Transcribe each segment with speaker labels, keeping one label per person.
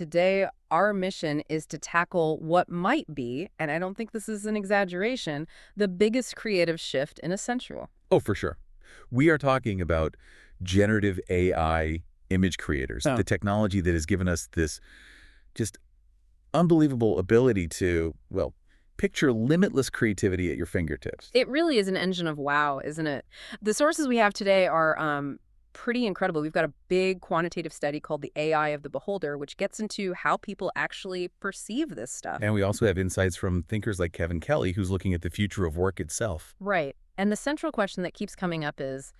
Speaker 1: today our mission is to tackle what might be, and I don't think this is an exaggeration, the biggest creative shift in a century.
Speaker 2: Oh, for sure. We are talking about generative AI image creators,
Speaker 1: Oh.
Speaker 2: the technology that has given us this just unbelievable ability to, well, picture limitless creativity at your fingertips.
Speaker 1: It really is an engine of wow, isn't it? The sources we have today are pretty incredible. We've got a big quantitative study called The AI of the Beholder, which gets into how people actually perceive this stuff.
Speaker 2: And we also have insights from thinkers like Kevin Kelly, who's looking at the future of work itself.
Speaker 1: Right. And the central question that keeps coming up is,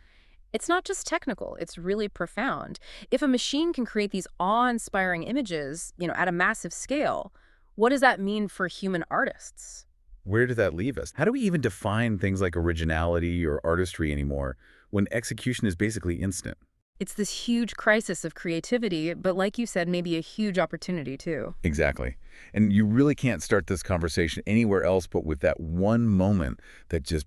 Speaker 1: it's not just technical, it's really profound. If a machine can create these awe-inspiring images, at a massive scale, what does that mean for human artists?
Speaker 2: Where did that leave us? How do we even define things like originality or artistry anymore when execution is basically instant?
Speaker 1: It's this huge crisis of creativity, but like you said, maybe a huge opportunity too.
Speaker 2: Exactly. And you really can't start this conversation anywhere else but with that one moment that just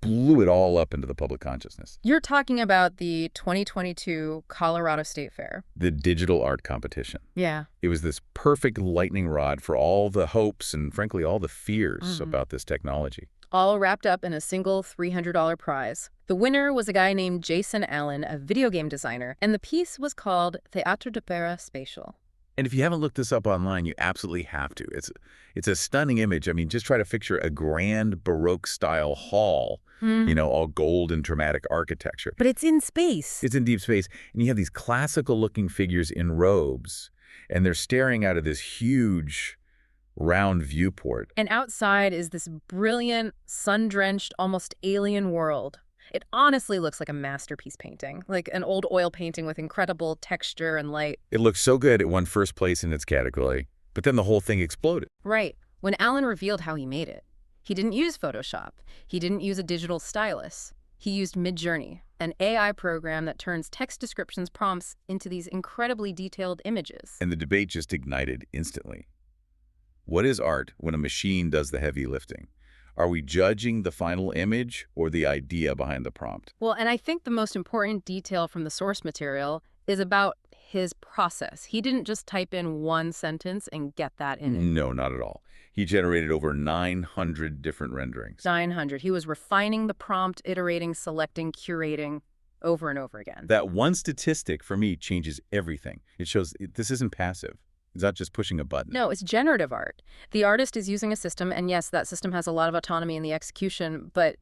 Speaker 2: blew it all up into the public consciousness.
Speaker 1: You're talking about the 2022 Colorado State Fair.
Speaker 2: The digital art competition.
Speaker 1: Yeah.
Speaker 2: It was this perfect lightning rod for all the hopes and, frankly, all the fears about this technology.
Speaker 1: All wrapped up in a single $300 prize. The winner was a guy named Jason Allen, a video game designer, and the piece was called Théâtre d'Opéra Spatial.
Speaker 2: And if you haven't looked this up online, you absolutely have to. It's a stunning image. I mean, just try to picture a grand Baroque-style hall, all gold and dramatic architecture.
Speaker 1: But it's in space.
Speaker 2: It's in deep space, and you have these classical-looking figures in robes, and they're staring out of this huge round viewport.
Speaker 1: And outside is this brilliant, sun-drenched, almost alien world. It honestly looks like a masterpiece painting, like an old oil painting with incredible texture and light.
Speaker 2: It looked so good it won first place in its category, but then the whole thing exploded.
Speaker 1: Right. When Allen revealed how he made it, he didn't use Photoshop. He didn't use a digital stylus. He used Midjourney, an AI program that turns text descriptions prompts into these incredibly detailed images.
Speaker 2: And the debate just ignited instantly. What is art when a machine does the heavy lifting? Are we judging the final image or the idea behind the prompt?
Speaker 1: Well, and I think the most important detail from the source material is about his process. He didn't just type in one sentence and get that in it.
Speaker 2: No, not at all. He generated over 900 different renderings.
Speaker 1: 900. He was refining the prompt, iterating, selecting, curating over and over again.
Speaker 2: That one statistic, for me, changes everything. It shows this isn't passive. It's not just pushing a button.
Speaker 1: No, it's generative art. The artist is using a system, and yes, that system has a lot of autonomy in the execution, but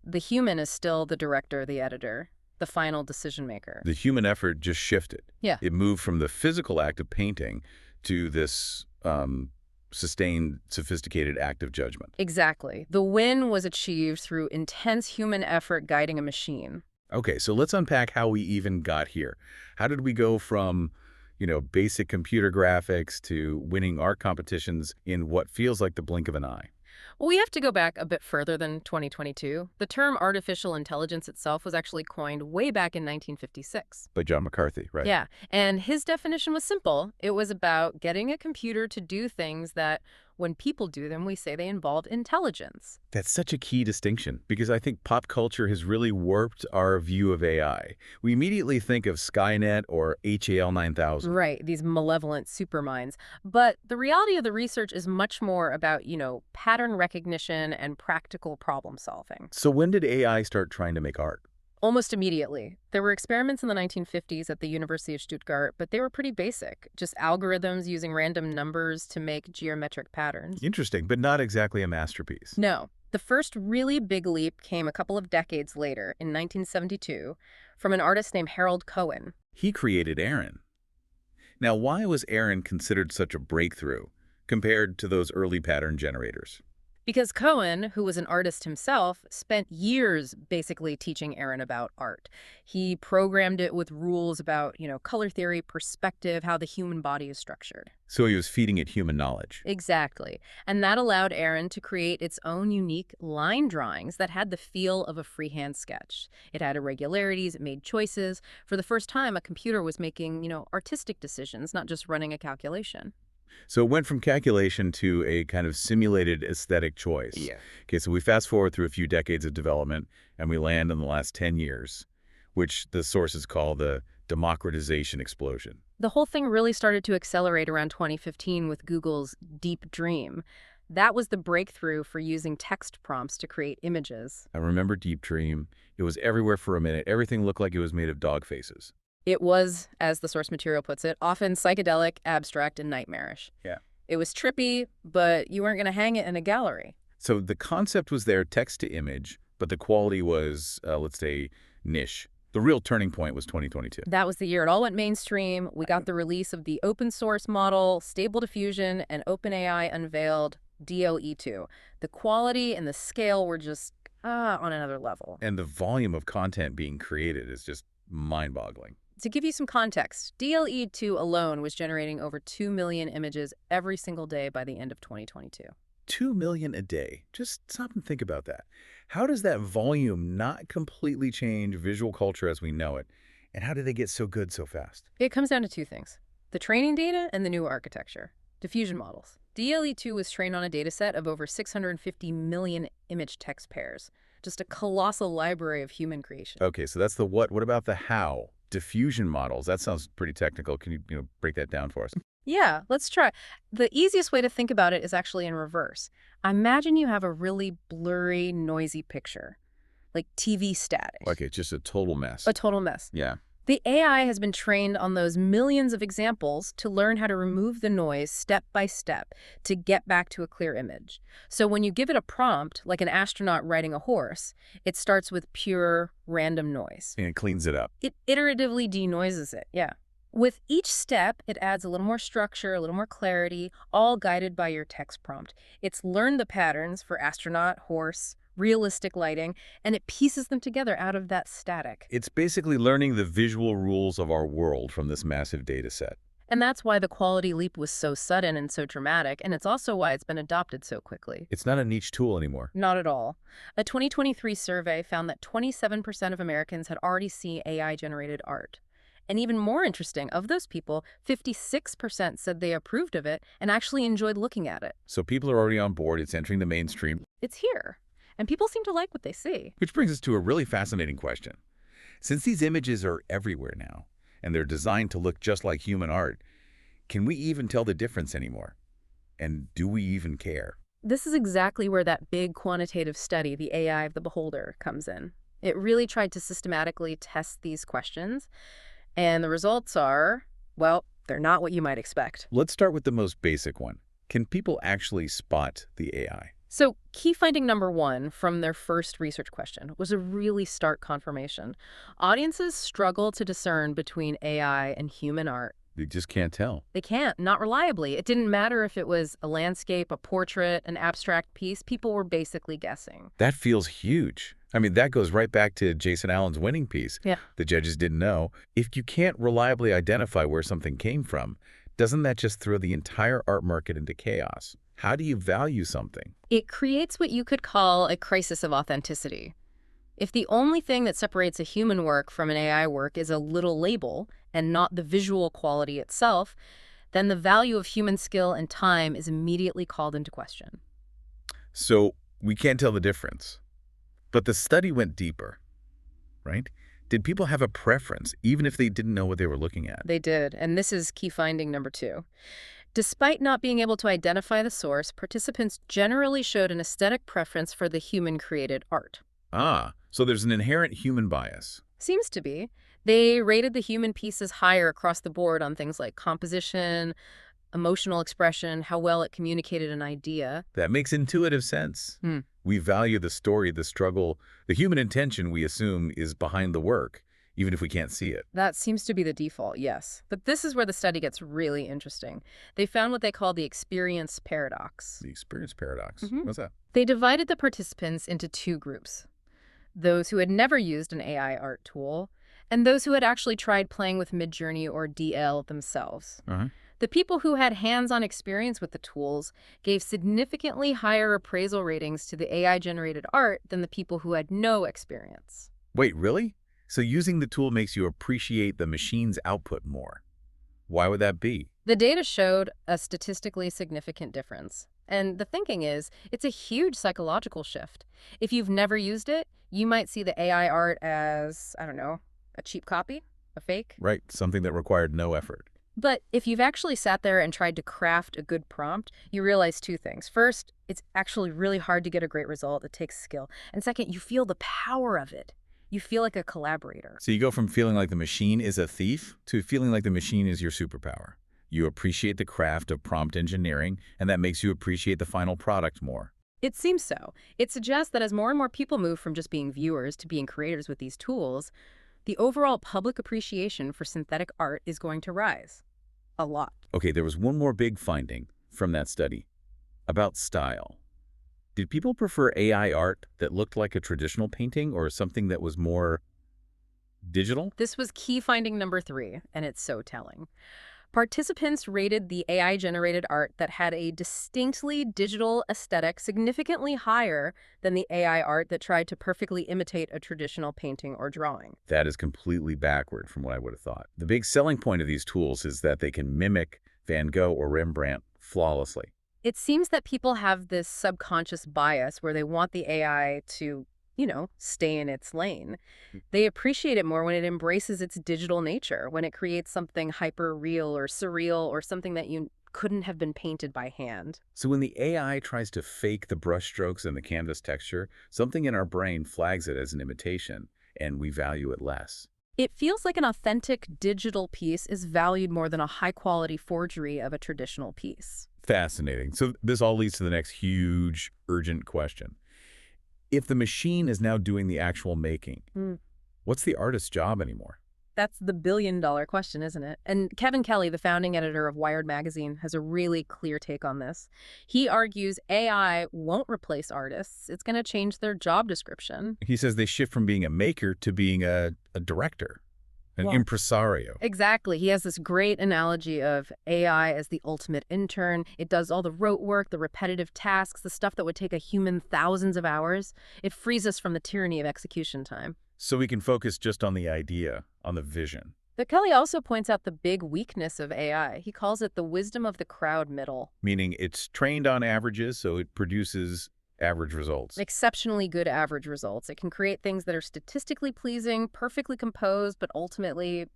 Speaker 1: the human is still the director, the editor, the final decision maker.
Speaker 2: The human effort just shifted.
Speaker 1: Yeah.
Speaker 2: It moved from the physical act of painting to this sustained, sophisticated act of judgment.
Speaker 1: Exactly. The win was achieved through intense human effort guiding a machine.
Speaker 2: Okay, so let's unpack how we even got here. How did we go from basic computer graphics to winning art competitions in what feels like the blink of an eye?
Speaker 1: Well, we have to go back a bit further than 2022. The term artificial intelligence itself was actually coined way back in 1956.
Speaker 2: By John McCarthy, right?
Speaker 1: Yeah, and his definition was simple. It was about getting a computer to do things that, when people do them, we say they involve intelligence.
Speaker 2: That's such a key distinction, because I think pop culture has really warped our view of AI. We immediately think of Skynet or HAL 9000.
Speaker 1: Right, these malevolent superminds. But the reality of the research is much more about, pattern recognition and practical problem solving.
Speaker 2: So when did AI start trying to make art?
Speaker 1: Almost immediately. There were experiments in the 1950s at the University of Stuttgart, but they were pretty basic, just algorithms using random numbers to make geometric patterns.
Speaker 2: Interesting, but not exactly a masterpiece.
Speaker 1: No. The first really big leap came a couple of decades later, in 1972, from an artist named Harold Cohen.
Speaker 2: He created Aaron. Now, why was Aaron considered such a breakthrough compared to those early pattern generators?
Speaker 1: Because Cohen, who was an artist himself, spent years basically teaching Aaron about art. He programmed it with rules about, color theory, perspective, how the human body is structured.
Speaker 2: So he was feeding it human knowledge.
Speaker 1: Exactly. And that allowed Aaron to create its own unique line drawings that had the feel of a freehand sketch. It had irregularities, it made choices. For the first time, a computer was making, artistic decisions, not just running a calculation.
Speaker 2: So it went from calculation to a kind of simulated aesthetic choice.
Speaker 1: Yeah.
Speaker 2: Okay, so we fast forward through a few decades of development, and we land in the last 10 years, which the sources call the democratization explosion.
Speaker 1: The whole thing really started to accelerate around 2015 with Google's Deep Dream. That was the breakthrough for using text prompts to create images.
Speaker 2: I remember Deep Dream. It was everywhere for a minute. Everything looked like it was made of dog faces.
Speaker 1: It was, as the source material puts it, often psychedelic, abstract, and nightmarish.
Speaker 2: Yeah.
Speaker 1: It was trippy, but you weren't going to hang it in a gallery.
Speaker 2: So the concept was there, text to image, but the quality was, let's say, niche. The real turning point was 2022.
Speaker 1: That was the year it all went mainstream. We got the release of the open source model, Stable Diffusion, and OpenAI unveiled DALL-E 2. The quality and the scale were just on another level.
Speaker 2: And the volume of content being created is just mind-boggling.
Speaker 1: To give you some context, DALL-E 2 alone was generating over 2 million images every single day by the end of 2022.
Speaker 2: 2 million a day. Just stop and think about that. How does that volume not completely change visual culture as we know it? And how did they get so good so fast?
Speaker 1: It comes down to two things: the training data and the new architecture. Diffusion models. DALL-E 2 was trained on a dataset of over 650 million image text pairs. Just a colossal library of human creation.
Speaker 2: Okay, so that's the what. What about the how? Diffusion models. That sounds pretty technical. Can you break that down for us?
Speaker 1: Yeah, let's try. The easiest way to think about it is actually in reverse. Imagine you have a really blurry, noisy picture, like TV static.
Speaker 2: Okay, just a total mess.
Speaker 1: A total mess.
Speaker 2: Yeah.
Speaker 1: The AI has been trained on those millions of examples to learn how to remove the noise step by step to get back to a clear image. So when you give it a prompt, like an astronaut riding a horse, it starts with pure, random noise.
Speaker 2: And it cleans it up.
Speaker 1: It iteratively denoises it, yeah. With each step, it adds a little more structure, a little more clarity, all guided by your text prompt. It's learned the patterns for astronaut, horse, realistic lighting, and it pieces them together out of that static.
Speaker 2: It's basically learning the visual rules of our world from this massive data set.
Speaker 1: And that's why the quality leap was so sudden and so dramatic, and it's also why it's been adopted so quickly.
Speaker 2: It's not a niche tool anymore.
Speaker 1: Not at all. A 2023 survey found that 27% of Americans had already seen AI-generated art. And even more interesting, of those people, 56% said they approved of it and actually enjoyed looking at it.
Speaker 2: So people are already on board. It's entering the mainstream.
Speaker 1: It's here. And people seem to like what they see.
Speaker 2: Which brings us to a really fascinating question. Since these images are everywhere now, and they're designed to look just like human art, can we even tell the difference anymore? And do we even care?
Speaker 1: This is exactly where that big quantitative study, the AI of the Beholder, comes in. It really tried to systematically test these questions. And the results are, well, they're not what you might expect.
Speaker 2: Let's start with the most basic one. Can people actually spot the AI?
Speaker 1: So key finding number one from their first research question was a really stark confirmation. Audiences struggle to discern between AI and human art.
Speaker 2: They just can't tell.
Speaker 1: They can't, not reliably. It didn't matter if it was a landscape, a portrait, an abstract piece. People were basically guessing.
Speaker 2: That feels huge. I mean, that goes right back to Jason Allen's winning piece.
Speaker 1: Yeah.
Speaker 2: The judges didn't know. If you can't reliably identify where something came from, doesn't that just throw the entire art market into chaos? How do you value something?
Speaker 1: It creates what you could call a crisis of authenticity. If the only thing that separates a human work from an AI work is a little label and not the visual quality itself, then the value of human skill and time is immediately called into question.
Speaker 2: So we can't tell the difference. But the study went deeper, right? Did people have a preference, even if they didn't know what they were looking at?
Speaker 1: They did, and this is key finding number two. Despite not being able to identify the source, participants generally showed an aesthetic preference for the human-created art.
Speaker 2: Ah, so there's an inherent human bias.
Speaker 1: Seems to be. They rated the human pieces higher across the board on things like composition, emotional expression, how well it communicated an idea.
Speaker 2: That makes intuitive sense. We value the story, the struggle, the human intention we assume is behind the work, even if we can't see it.
Speaker 1: That seems to be the default, yes. But this is where the study gets really interesting. They found what they call the experience paradox.
Speaker 2: The experience paradox.
Speaker 1: Mhm.
Speaker 2: What's that?
Speaker 1: They divided the participants into two groups: those who had never used an AI art tool, and those who had actually tried playing with Midjourney or DL themselves. The people who had hands-on experience with the tools gave significantly higher appraisal ratings to the AI-generated art than the people who had no experience.
Speaker 2: Wait, really? So using the tool makes you appreciate the machine's output more. Why would that be?
Speaker 1: The data showed a statistically significant difference. And the thinking is, it's a huge psychological shift. If you've never used it, you might see the AI art as, I don't know, a cheap copy. a fake.
Speaker 2: Right, something that required no effort.
Speaker 1: But if you've actually sat there and tried to craft a good prompt, you realize two things. First, it's actually really hard to get a great result. It takes skill. And second, you feel the power of it. You feel like a collaborator.
Speaker 2: So you go from feeling like the machine is a thief to feeling like the machine is your superpower. You appreciate the craft of prompt engineering, and that makes you appreciate the final product more.
Speaker 1: It seems so. It suggests that as more and more people move from just being viewers to being creators with these tools, the overall public appreciation for synthetic art is going to rise. A lot.
Speaker 2: Okay, there was one more big finding from that study about style. Did people prefer AI art that looked like a traditional painting or something that was more digital?
Speaker 1: This was key finding number 3, and it's so telling. Participants rated the AI-generated art that had a distinctly digital aesthetic significantly higher than the AI art that tried to perfectly imitate a traditional painting or drawing.
Speaker 2: That is completely backward from what I would have thought. The big selling point of these tools is that they can mimic Van Gogh or Rembrandt flawlessly.
Speaker 1: It seems that people have this subconscious bias where they want the AI to, stay in its lane. They appreciate it more when it embraces its digital nature, when it creates something hyper-real or surreal or something that you couldn't have been painted by hand.
Speaker 2: So when the AI tries to fake the brushstrokes and the canvas texture, something in our brain flags it as an imitation, and we value it less.
Speaker 1: It feels like an authentic digital piece is valued more than a high-quality forgery of a traditional piece.
Speaker 2: Fascinating. So this all leads to the next huge, urgent question. If the machine is now doing the actual making, what's the artist's job anymore?
Speaker 1: That's the billion-dollar question, isn't it? And Kevin Kelly, the founding editor of Wired magazine, has a really clear take on this. He argues AI won't replace artists. It's going to change their job description.
Speaker 2: He says they shift from being a maker to being a director, an
Speaker 1: Well,
Speaker 2: impresario.
Speaker 1: Exactly. He has this great analogy of AI as the ultimate intern. It does all the rote work, the repetitive tasks, the stuff that would take a human thousands of hours. It frees us from the tyranny of execution time.
Speaker 2: So we can focus just on the idea, on the vision.
Speaker 1: But Kelly also points out the big weakness of AI. He calls it the wisdom of the crowd middle.
Speaker 2: Meaning it's trained on averages, so it produces average results.
Speaker 1: Exceptionally good average results. It can create things that are statistically pleasing, perfectly composed, but ultimately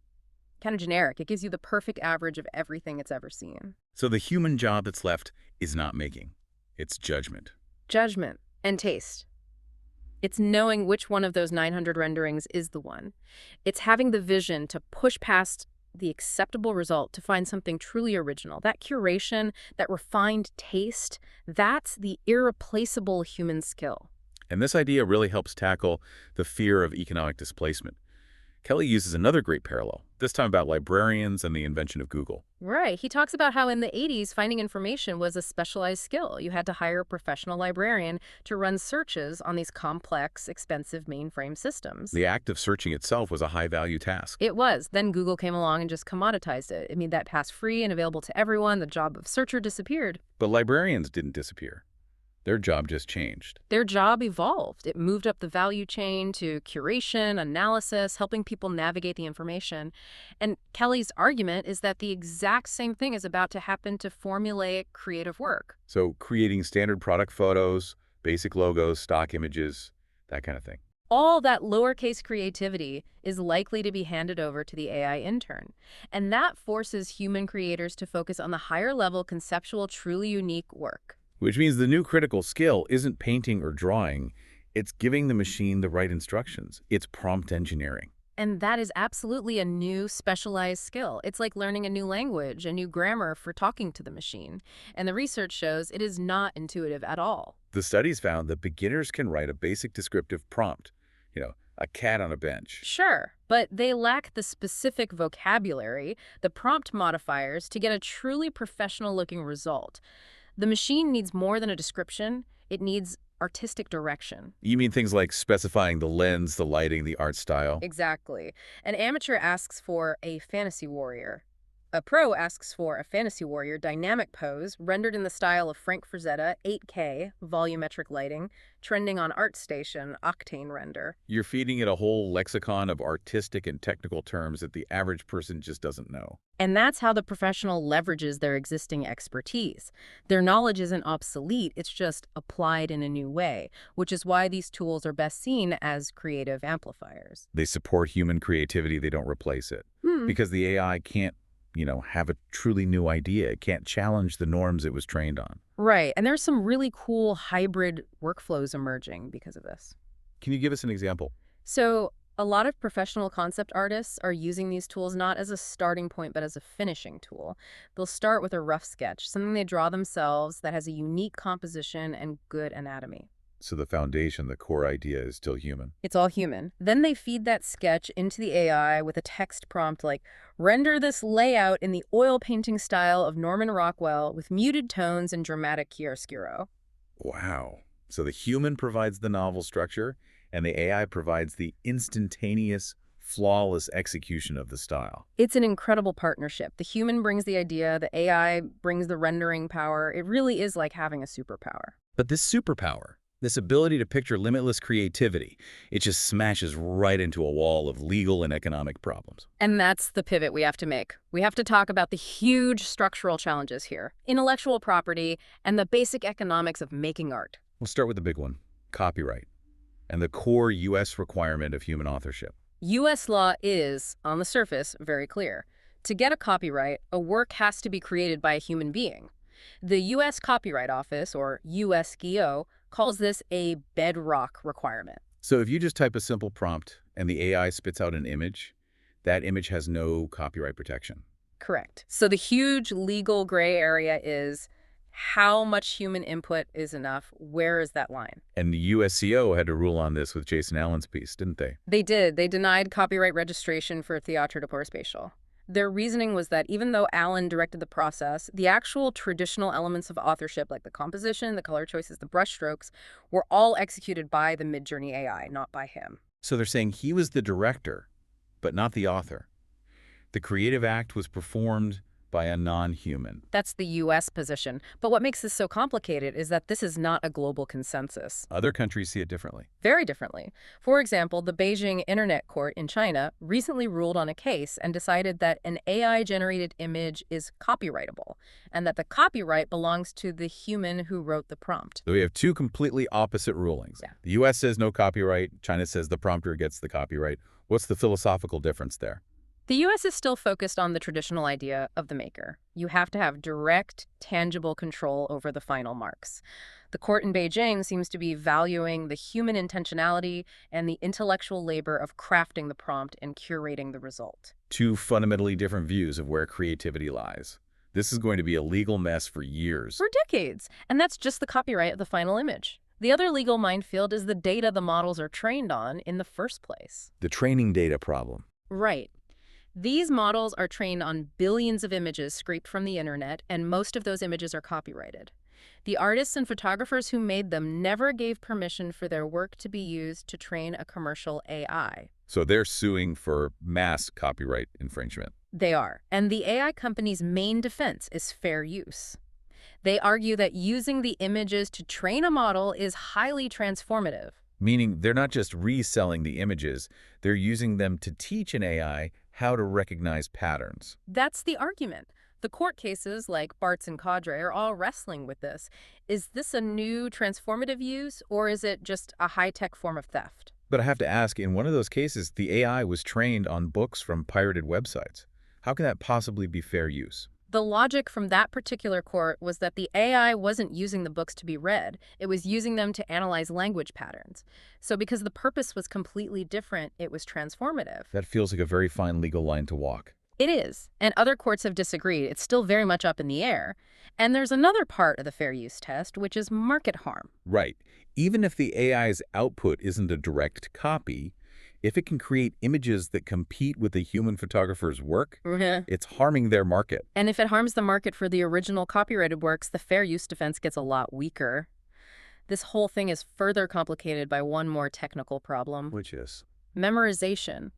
Speaker 1: kind of generic. It gives you the perfect average of everything it's ever seen.
Speaker 2: So the human job that's left is not making. It's judgment.
Speaker 1: Judgment and taste. It's knowing which one of those 900 renderings is the one. It's having the vision to push past the acceptable result to find something truly original. That curation, that refined taste, that's the irreplaceable human skill.
Speaker 2: And this idea really helps tackle the fear of economic displacement. Kelly uses another great parallel, this time about librarians and the invention of Google.
Speaker 1: Right. He talks about how in the 80s, finding information was a specialized skill. You had to hire a professional librarian to run searches on these complex, expensive mainframe systems.
Speaker 2: The act of searching itself was a high-value task.
Speaker 1: It was. Then Google came along and just commoditized it. It made that pass free and available to everyone. The job of searcher disappeared.
Speaker 2: But librarians didn't disappear. Their job just changed.
Speaker 1: Their job evolved. It moved up the value chain to curation, analysis, helping people navigate the information. And Kelly's argument is that the exact same thing is about to happen to formulaic creative work.
Speaker 2: So creating standard product photos, basic logos, stock images, that kind of thing.
Speaker 1: All that lowercase creativity is likely to be handed over to the AI intern. And that forces human creators to focus on the higher level, conceptual, truly unique work.
Speaker 2: Which means the new critical skill isn't painting or drawing, it's giving the machine the right instructions. It's prompt engineering.
Speaker 1: And that is absolutely a new specialized skill. It's like learning a new language, a new grammar for talking to the machine. And the research shows it is not intuitive at all.
Speaker 2: The studies found that beginners can write a basic descriptive prompt, a cat on a bench.
Speaker 1: Sure, but they lack the specific vocabulary, the prompt modifiers, to get a truly professional-looking result. The machine needs more than a description. It needs artistic direction.
Speaker 2: You mean things like specifying the lens, the lighting, the art style?
Speaker 1: Exactly. An amateur asks for a fantasy warrior. A pro asks for a fantasy warrior dynamic pose rendered in the style of Frank Frazetta, 8K, volumetric lighting, trending on ArtStation, Octane render.
Speaker 2: You're feeding it a whole lexicon of artistic and technical terms that the average person just doesn't know.
Speaker 1: And that's how the professional leverages their existing expertise. Their knowledge isn't obsolete, it's just applied in a new way, which is why these tools are best seen as creative amplifiers.
Speaker 2: They support human creativity, they don't replace it. Because the AI can't, have a truly new idea. It can't challenge the norms it was trained on.
Speaker 1: Right, and there's some really cool hybrid workflows emerging because of this.
Speaker 2: Can you give us an example?
Speaker 1: So, a lot of professional concept artists are using these tools not as a starting point, but as a finishing tool. They'll start with a rough sketch, something they draw themselves that has a unique composition and good anatomy.
Speaker 2: So the foundation, the core idea is still human.
Speaker 1: It's all human. Then they feed that sketch into the AI with a text prompt like, render this layout in the oil painting style of Norman Rockwell with muted tones and dramatic chiaroscuro.
Speaker 2: Wow. So the human provides the novel structure, and the AI provides the instantaneous, flawless execution of the style.
Speaker 1: It's an incredible partnership. The human brings the idea, the AI brings the rendering power. It really is like having a superpower.
Speaker 2: But this superpower, this ability to picture limitless creativity, it just smashes right into a wall of legal and economic problems.
Speaker 1: And that's the pivot we have to make. We have to talk about the huge structural challenges here, intellectual property, and the basic economics of making art.
Speaker 2: We'll start with the big one, copyright, and the core U.S. requirement of human authorship.
Speaker 1: U.S. law is, on the surface, very clear. To get a copyright, a work has to be created by a human being. The U.S. Copyright Office, or USCO, calls this a bedrock requirement.
Speaker 2: So if you just type a simple prompt and the AI spits out an image, that image has no copyright protection.
Speaker 1: Correct. So the huge legal gray area is how much human input is enough? Where is that line?
Speaker 2: And the USCO had to rule on this with Jason Allen's piece, didn't they?
Speaker 1: They did. They denied copyright registration for Théâtre de Port Spatial. Their reasoning was that even though Allen directed the process, the actual traditional elements of authorship, like the composition, the color choices, the brushstrokes, were all executed by the Midjourney AI, not by him.
Speaker 2: So they're saying he was the director, but not the author. The creative act was performed by a non-human.
Speaker 1: That's the U.S. position. But what makes this so complicated is that this is not a global consensus.
Speaker 2: Other countries see it differently.
Speaker 1: Very differently. For example, the Beijing Internet Court in China recently ruled on a case and decided that an AI-generated image is copyrightable, and that the copyright belongs to the human who wrote the prompt.
Speaker 2: So we have two completely opposite rulings.
Speaker 1: Yeah.
Speaker 2: The U.S. says no copyright. China says the prompter gets the copyright. What's the philosophical difference there?
Speaker 1: The U.S. is still focused on the traditional idea of the maker. You have to have direct, tangible control over the final marks. The court in Beijing seems to be valuing the human intentionality and the intellectual labor of crafting the prompt and curating the result.
Speaker 2: Two fundamentally different views of where creativity lies. This is going to be a legal mess for years.
Speaker 1: For decades. And that's just the copyright of the final image. The other legal minefield is the data the models are trained on in the first place.
Speaker 2: The training data problem.
Speaker 1: Right. These models are trained on billions of images scraped from the internet, and most of those images are copyrighted. The artists and photographers who made them never gave permission for their work to be used to train a commercial AI.
Speaker 2: So they're suing for mass copyright infringement.
Speaker 1: They are. And the AI company's main defense is fair use. They argue that using the images to train a model is highly transformative.
Speaker 2: Meaning they're not just reselling the images, they're using them to teach an AI how to recognize patterns.
Speaker 1: That's the argument. The court cases like Bart's and Cadre are all wrestling with this. Is this a new transformative use, or is it just a high-tech form of theft?
Speaker 2: But I have to ask, in one of those cases, the AI was trained on books from pirated websites. How can that possibly be fair use?
Speaker 1: The logic from that particular court was that the AI wasn't using the books to be read. It was using them to analyze language patterns. So because the purpose was completely different, it was transformative.
Speaker 2: That feels like a very fine legal line to walk.
Speaker 1: It is. And other courts have disagreed. It's still very much up in the air. And there's another part of the fair use test, which is market harm.
Speaker 2: Right. Even if the AI's output isn't a direct copy, if it can create images that compete with the human photographer's work, it's harming their market.
Speaker 1: And if it harms the market for the original copyrighted works, the fair use defense gets a lot weaker. This whole thing is further complicated by one more technical problem.
Speaker 2: Which is?
Speaker 1: Memorization.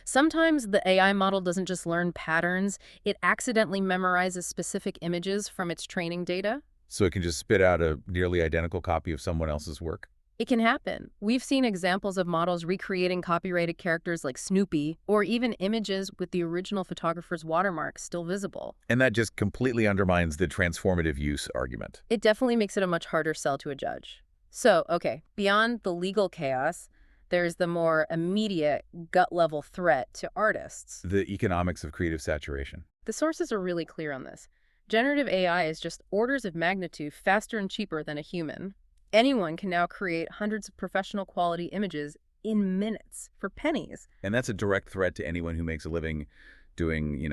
Speaker 1: Sometimes the AI model doesn't just learn patterns, it accidentally memorizes specific images from its training data.
Speaker 2: So it can just spit out a nearly identical copy of someone else's work?
Speaker 1: It can happen. We've seen examples of models recreating copyrighted characters like Snoopy, or even images with the original photographer's watermark still visible.
Speaker 2: And that just completely undermines the transformative use argument.
Speaker 1: It definitely makes it a much harder sell to a judge. So, okay, beyond the legal chaos, there's the more immediate, gut-level threat to artists.
Speaker 2: The economics of creative saturation.
Speaker 1: The sources are really clear on this. Generative AI is just orders of magnitude faster and cheaper than a human. Anyone can now create hundreds of professional quality images in minutes for pennies.
Speaker 2: And that's a direct threat to anyone who makes a living doing,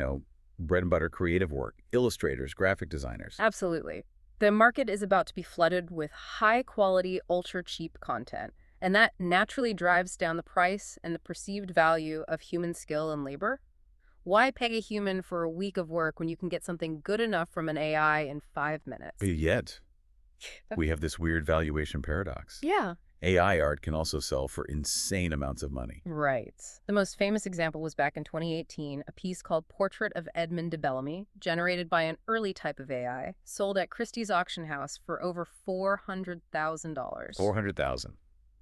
Speaker 2: bread and butter creative work. Illustrators, graphic designers.
Speaker 1: Absolutely. The market is about to be flooded with high-quality, ultra-cheap content, and that naturally drives down the price and the perceived value of human skill and labor. Why pay a human for a week of work when you can get something good enough from an AI in 5 minutes?
Speaker 2: But yet, we have this weird valuation paradox.
Speaker 1: Yeah.
Speaker 2: AI art can also sell for insane amounts of money.
Speaker 1: Right. The most famous example was back in 2018, a piece called Portrait of Edmund de Bellamy, generated by an early type of AI, sold at Christie's auction house for over $400,000.
Speaker 2: 400,000.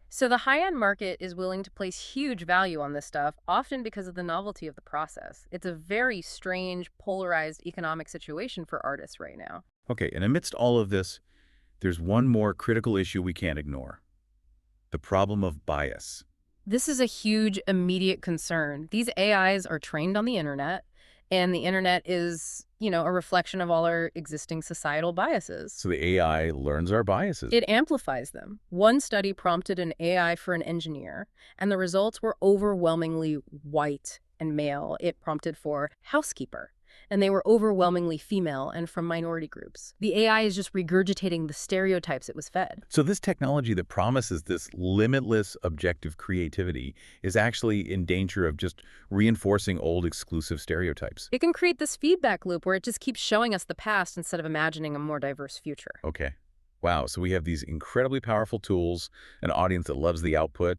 Speaker 1: So the high-end market is willing to place huge value on this stuff, often because of the novelty of the process. It's a very strange, polarized economic situation for artists right now.
Speaker 2: Okay, and amidst all of this, there's one more critical issue we can't ignore. The problem of bias.
Speaker 1: This is a huge, immediate concern. These AIs are trained on the internet, and the internet is, a reflection of all our existing societal biases.
Speaker 2: So the AI learns our biases.
Speaker 1: It amplifies them. One study prompted an AI for an engineer, and the results were overwhelmingly white and male. It prompted for housekeeper, and they were overwhelmingly female and from minority groups. The AI is just regurgitating the stereotypes it was fed.
Speaker 2: So this technology that promises this limitless objective creativity is actually in danger of just reinforcing old exclusive stereotypes.
Speaker 1: It can create this feedback loop where it just keeps showing us the past instead of imagining a more diverse future.
Speaker 2: Okay. Wow. So we have these incredibly powerful tools, an audience that loves the output,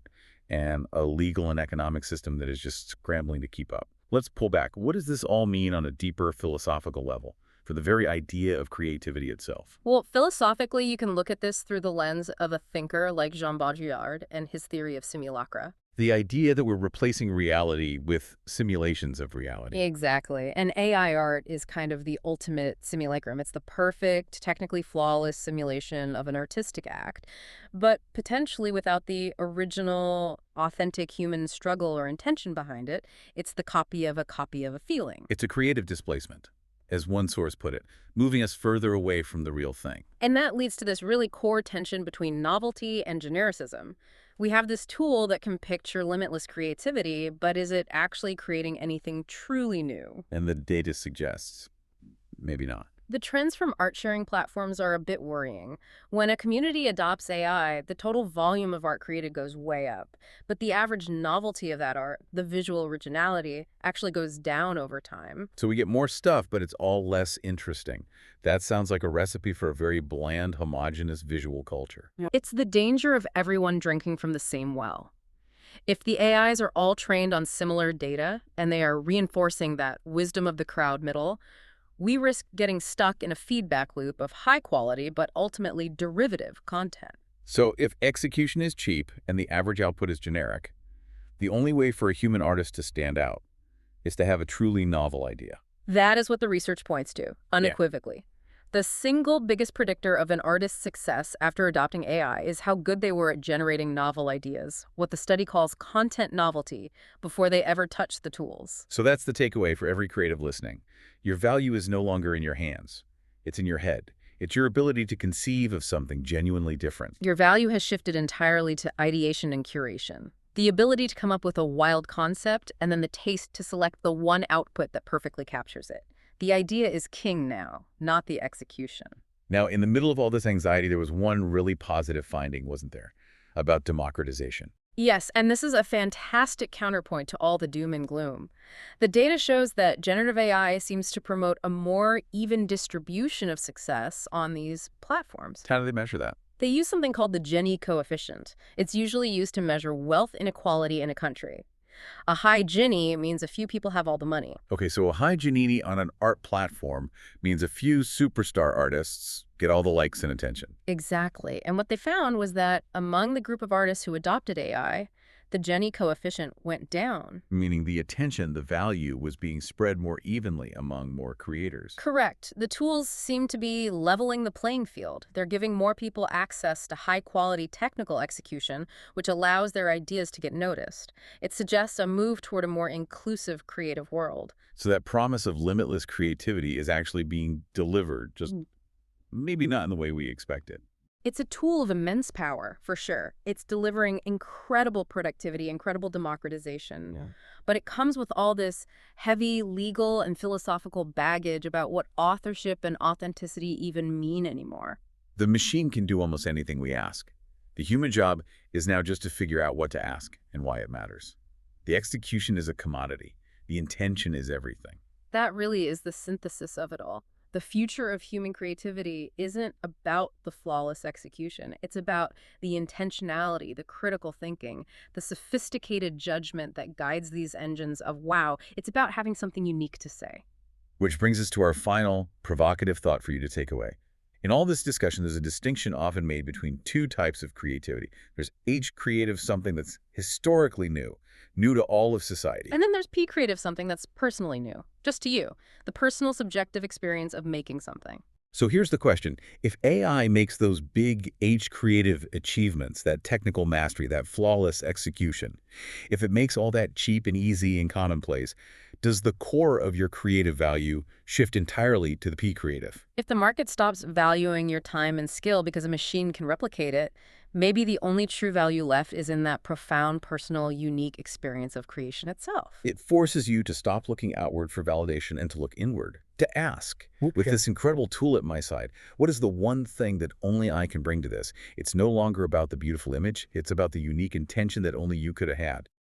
Speaker 2: and a legal and economic system that is just scrambling to keep up. Let's pull back. What does this all mean on a deeper philosophical level for the very idea of creativity itself?
Speaker 1: Well, philosophically, you can look at this through the lens of a thinker like Jean Baudrillard and his theory of simulacra.
Speaker 2: The idea that we're replacing reality with simulations of reality.
Speaker 1: Exactly. And AI art is kind of the ultimate simulacrum. It's the perfect, technically flawless simulation of an artistic act, but potentially without the original, authentic human struggle or intention behind it. It's the copy of a feeling.
Speaker 2: It's a creative displacement, as one source put it, moving us further away from the real thing.
Speaker 1: And that leads to this really core tension between novelty and genericism. We have this tool that can picture limitless creativity, but is it actually creating anything truly new?
Speaker 2: And the data suggests maybe not.
Speaker 1: The trends from art-sharing platforms are a bit worrying. When a community adopts AI, the total volume of art created goes way up. But the average novelty of that art, the visual originality, actually goes down over time.
Speaker 2: So we get more stuff, but it's all less interesting. That sounds like a recipe for a very bland, homogeneous visual culture.
Speaker 1: It's the danger of everyone drinking from the same well. If the AIs are all trained on similar data, and they are reinforcing that wisdom of the crowd middle, we risk getting stuck in a feedback loop of high-quality but ultimately derivative content.
Speaker 2: So if execution is cheap and the average output is generic, the only way for a human artist to stand out is to have a truly novel idea.
Speaker 1: That is what the research points to, unequivocally. The single biggest predictor of an artist's success after adopting AI is how good they were at generating novel ideas, what the study calls content novelty, before they ever touch the tools.
Speaker 2: So that's the takeaway for every creative listening. Your value is no longer in your hands. It's in your head. It's your ability to conceive of something genuinely different.
Speaker 1: Your value has shifted entirely to ideation and curation. The ability to come up with a wild concept and then the taste to select the one output that perfectly captures it. The idea is king now, not the execution.
Speaker 2: Now, in the middle of all this anxiety, there was one really positive finding, wasn't there, about democratization?
Speaker 1: Yes, and this is a fantastic counterpoint to all the doom and gloom. The data shows that generative AI seems to promote a more even distribution of success on these platforms.
Speaker 2: How do they measure that?
Speaker 1: They use something called the Gini coefficient. It's usually used to measure wealth inequality in a country. A high Ginny means a few people have all the money.
Speaker 2: Okay, so a high Giannini on an art platform means a few superstar artists get all the likes and attention.
Speaker 1: Exactly. And what they found was that among the group of artists who adopted AI, the Jenny coefficient went down.
Speaker 2: Meaning the attention, the value, was being spread more evenly among more creators.
Speaker 1: Correct. The tools seem to be leveling the playing field. They're giving more people access to high-quality technical execution, which allows their ideas to get noticed. It suggests a move toward a more inclusive creative world.
Speaker 2: So that promise of limitless creativity is actually being delivered, just maybe not in the way we expected.
Speaker 1: It's a tool of immense power, for sure. It's delivering incredible productivity, incredible democratization.
Speaker 3: Yeah.
Speaker 1: But it comes with all this heavy legal and philosophical baggage about what authorship and authenticity even mean anymore.
Speaker 2: The machine can do almost anything we ask. The human job is now just to figure out what to ask and why it matters. The execution is a commodity. The intention is everything.
Speaker 1: That really is the synthesis of it all. The future of human creativity isn't about the flawless execution. It's about the intentionality, the critical thinking, the sophisticated judgment that guides these engines of wow. It's about having something unique to say.
Speaker 2: Which brings us to our final provocative thought for you to take away. In all this discussion, there's a distinction often made between two types of creativity. There's H creative, something that's historically new to all of society.
Speaker 1: And then there's P creative, something that's personally new, just to you, the personal subjective experience of making something.
Speaker 2: So here's the question. If AI makes those big H creative achievements, that technical mastery, that flawless execution, if it makes all that cheap and easy and commonplace, does the core of your creative value shift entirely to the P creative?
Speaker 1: If the market stops valuing your time and skill because a machine can replicate it, maybe the only true value left is in that profound, personal, unique experience of creation itself.
Speaker 2: It forces you to stop looking outward for validation and to look inward, to ask, with this incredible tool at my side, what is the one thing that only I can bring to this? It's no longer about the beautiful image. It's about the unique intention that only you could have had.